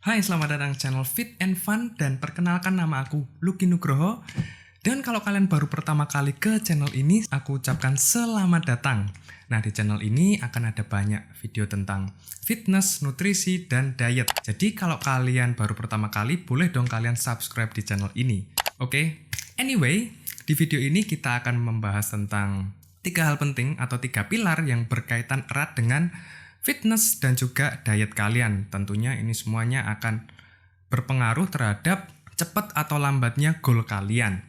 Hai, selamat datang di channel Fit and Fun dan perkenalkan nama aku Lucky Nugroho. Dan kalau kalian baru pertama kali ke channel ini, aku ucapkan selamat datang. Nah, di channel ini akan ada banyak video tentang fitness, nutrisi, dan diet. Jadi kalau kalian baru pertama kali, boleh dong kalian subscribe di channel ini. Oke? Anyway, di video ini kita akan membahas tentang 3 hal penting atau 3 pilar yang berkaitan erat dengan fitness dan juga diet kalian. Tentunya ini semuanya akan berpengaruh terhadap cepat atau lambatnya goal kalian.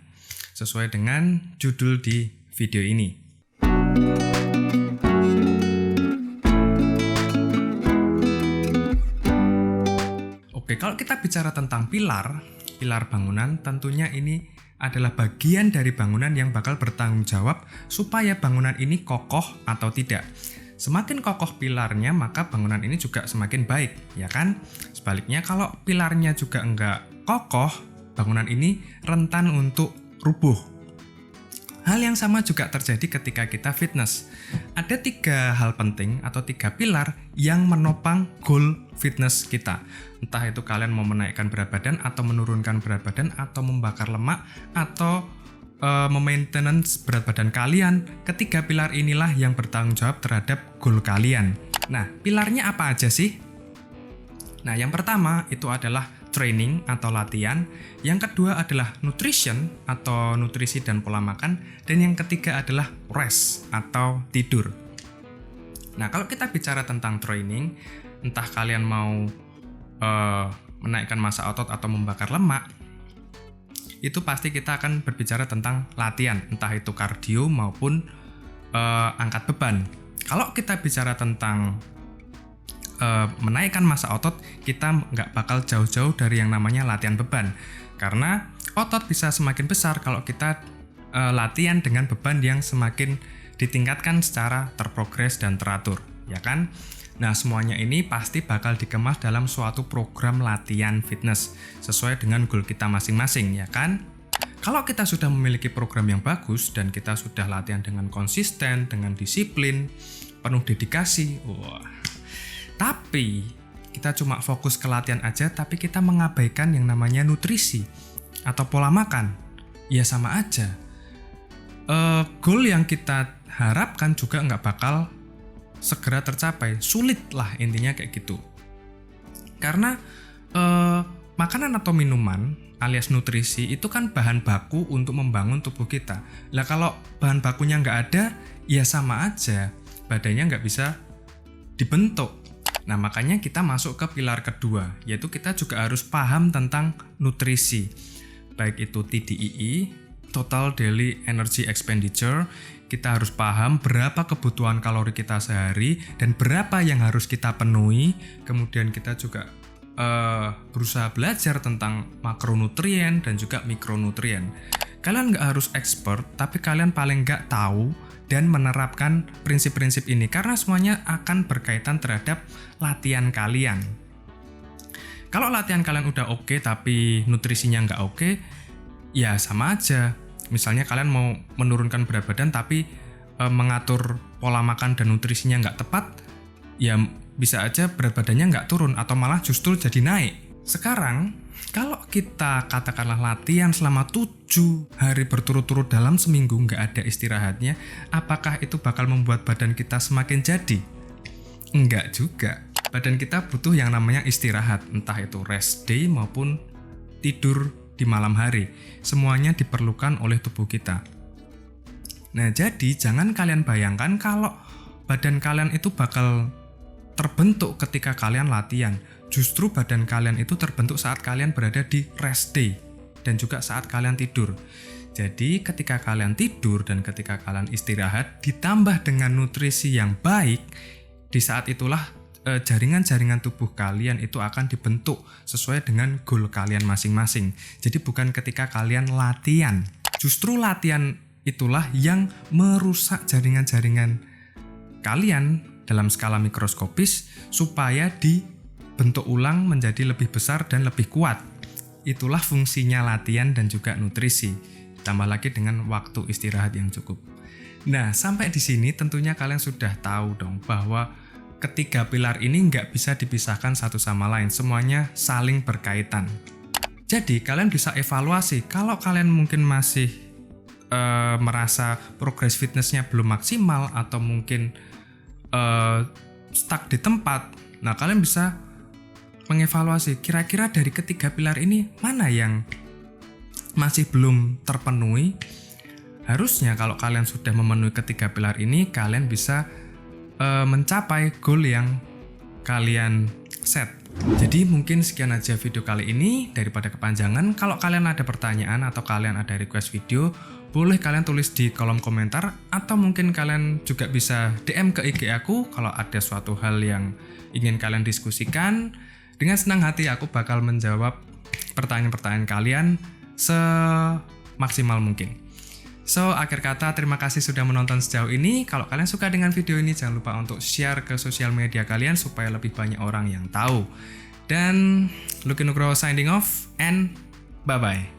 Sesuai dengan judul di video ini. Oke, kalau kita bicara tentang pilar bangunan, tentunya ini adalah bagian dari bangunan yang bakal bertanggung jawab supaya bangunan ini kokoh atau tidak. Semakin kokoh pilarnya, maka bangunan ini juga semakin baik, ya kan? Sebaliknya, kalau pilarnya juga enggak kokoh, bangunan ini rentan untuk rubuh. Hal yang sama juga terjadi ketika kita fitness. Ada 3 hal penting atau 3 pilar yang menopang goal fitness kita. Entah itu kalian mau menaikkan berat badan atau menurunkan berat badan atau membakar lemak atau memaintenance berat badan kalian. Ketiga pilar inilah yang bertanggung jawab terhadap goal kalian. Nah, pilarnya apa aja sih? Nah, yang pertama itu adalah training atau latihan. Yang kedua adalah nutrition atau nutrisi dan pola makan. Dan yang ketiga adalah rest atau tidur. Nah, kalau kita bicara tentang training, entah kalian mau menaikkan massa otot atau membakar lemak, itu pasti kita akan berbicara tentang latihan, entah itu kardio maupun angkat beban. Kalau kita bicara tentang menaikkan massa otot, kita nggak bakal jauh-jauh dari yang namanya latihan beban. Karena otot bisa semakin besar kalau kita latihan dengan beban yang semakin ditingkatkan secara terprogres dan teratur, ya kan? Nah, semuanya ini pasti bakal dikemas dalam suatu program latihan fitness sesuai dengan goal kita masing-masing, ya kan? Kalau kita sudah memiliki program yang bagus dan kita sudah latihan dengan konsisten, dengan disiplin, penuh dedikasi, tapi kita cuma fokus ke latihan aja, tapi kita mengabaikan yang namanya nutrisi atau pola makan, ya sama aja. Goal yang kita harapkan juga nggak bakal segera tercapai, sulit lah intinya kayak gitu. Karena makanan atau minuman alias nutrisi itu kan bahan baku untuk membangun tubuh kita. Lah kalau bahan bakunya nggak ada, ya sama aja, badannya nggak bisa dibentuk. Nah, makanya kita masuk ke pilar kedua, yaitu kita juga harus paham tentang nutrisi. Baik itu TDEE, Total Daily Energy Expenditure. Kita harus paham berapa kebutuhan kalori kita sehari dan berapa yang harus kita penuhi. Kemudian kita juga berusaha belajar tentang makronutrien dan juga mikronutrien. Kalian nggak harus expert, tapi kalian paling nggak tahu dan menerapkan prinsip-prinsip ini karena semuanya akan berkaitan terhadap latihan kalian. Kalau latihan kalian udah oke tapi nutrisinya nggak oke, ya sama aja. Misalnya kalian mau menurunkan berat badan tapi mengatur pola makan dan nutrisinya nggak tepat, ya bisa aja berat badannya nggak turun atau malah justru jadi naik. Sekarang, kalau kita katakanlah latihan selama 7 hari berturut-turut dalam seminggu nggak ada istirahatnya, apakah itu bakal membuat badan kita semakin jadi? Enggak juga. Badan kita butuh yang namanya istirahat, entah itu rest day maupun tidur di malam hari. Semuanya diperlukan oleh tubuh kita. Nah, jadi jangan kalian bayangkan kalau badan kalian itu bakal terbentuk ketika kalian latihan. Justru badan kalian itu terbentuk saat kalian berada di rest day dan juga saat kalian tidur. Jadi ketika kalian tidur dan ketika kalian istirahat ditambah dengan nutrisi yang baik, di saat itulah jaringan-jaringan tubuh kalian itu akan dibentuk sesuai dengan goal kalian masing-masing. Jadi bukan ketika kalian latihan. Justru latihan itulah yang merusak jaringan-jaringan kalian dalam skala mikroskopis supaya dibentuk ulang menjadi lebih besar dan lebih kuat. Itulah fungsinya latihan dan juga nutrisi. Tambah lagi dengan waktu istirahat yang cukup. Nah, sampai di sini tentunya kalian sudah tahu dong bahwa ketiga pilar ini nggak bisa dipisahkan satu sama lain, semuanya saling berkaitan. Jadi kalian bisa evaluasi, kalau kalian mungkin masih merasa progres fitnessnya belum maksimal atau mungkin stuck di tempat, nah kalian bisa mengevaluasi kira-kira dari ketiga pilar ini mana yang masih belum terpenuhi. Harusnya kalau kalian sudah memenuhi ketiga pilar ini, kalian bisa mencapai goal yang kalian set. Jadi mungkin sekian aja video kali ini, daripada kepanjangan. Kalau kalian ada pertanyaan atau kalian ada request video, boleh kalian tulis di kolom komentar, atau mungkin kalian juga bisa DM ke IG aku kalau ada suatu hal yang ingin kalian diskusikan. Dengan senang hati aku bakal menjawab pertanyaan-pertanyaan kalian semaksimal mungkin. So, akhir kata terima kasih sudah menonton sejauh ini. Kalau kalian suka dengan video ini, jangan lupa untuk share ke sosial media kalian supaya lebih banyak orang yang tahu. Dan Lucky Nugroho signing off and bye-bye.